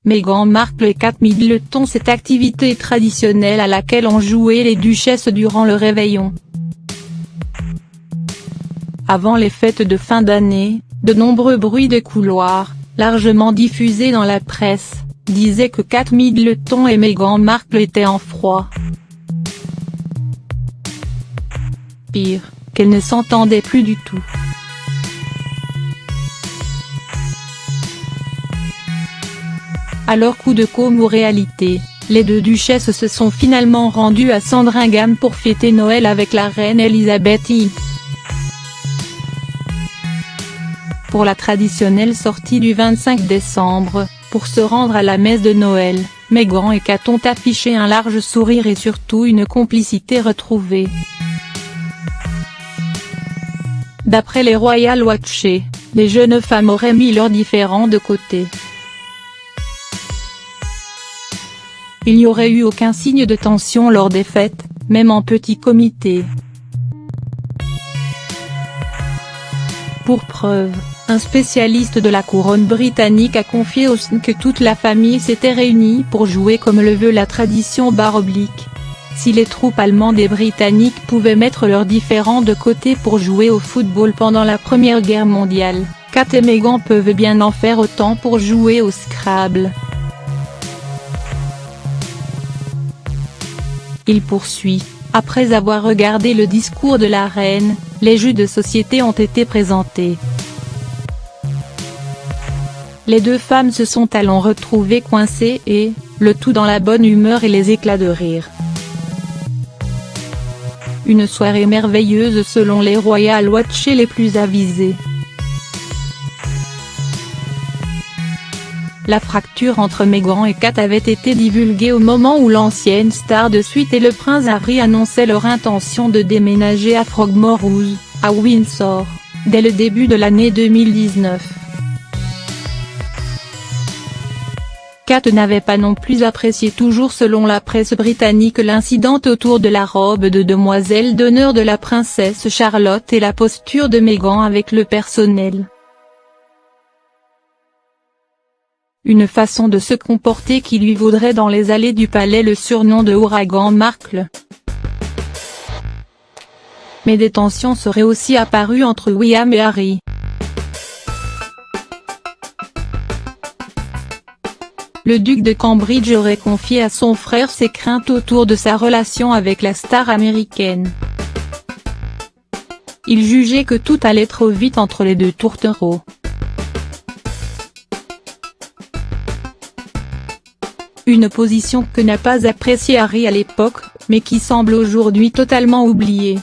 Meghan Markle et Kate Middleton. Cette activité traditionnelle à laquelle ont joué les duchesses durant le réveillon. Avant les fêtes de fin d'année, de nombreux bruits de couloir, largement diffusés dans la presse, disaient que Kate Middleton et Meghan Markle étaient en froid. Pire, qu'elles ne s'entendaient plus du tout. Alors coup de com' ou réalité, les deux duchesses se sont finalement rendues à Sandringham pour fêter Noël avec la reine Elisabeth I. Pour la traditionnelle sortie du 25 décembre, pour se rendre à la messe de Noël, Meghan et Kate ont affiché un large sourire et surtout une complicité retrouvée. D'après les Royal Watch, les jeunes femmes auraient mis leurs différends de côté. Il n'y aurait eu aucun signe de tension lors des fêtes, même en petit comité. Pour preuve, un spécialiste de la couronne britannique a confié au Sun que toute la famille s'était réunie pour jouer comme le veut la tradition / Si les troupes allemandes et britanniques pouvaient mettre leurs différends de côté pour jouer au football pendant la Première Guerre mondiale, Kate et Meghan peuvent bien en faire autant pour jouer au Scrabble. Il poursuit, après avoir regardé le discours de la reine, les jeux de société ont été présentés. Les deux femmes se sont alors retrouvées coincées et, le tout dans la bonne humeur et les éclats de rire. Une soirée merveilleuse selon les Royal Watch les plus avisés. La fracture entre Meghan et Kate avait été divulguée au moment où l'ancienne star de Suite et le prince Harry annonçaient leur intention de déménager à Frogmore House, à Windsor, dès le début de l'année 2019. Kate n'avait pas non plus apprécié toujours selon la presse britannique l'incident autour de la robe de demoiselle d'honneur de la princesse Charlotte et la posture de Meghan avec le personnel. Une façon de se comporter qui lui vaudrait dans les allées du palais le surnom de Ouragan Markle. Mais des tensions seraient aussi apparues entre William et Harry. Le duc de Cambridge aurait confié à son frère ses craintes autour de sa relation avec la star américaine. Il jugeait que tout allait trop vite entre les deux tourtereaux. Une position que n'a pas appréciée Harry à l'époque, mais qui semble aujourd'hui totalement oubliée.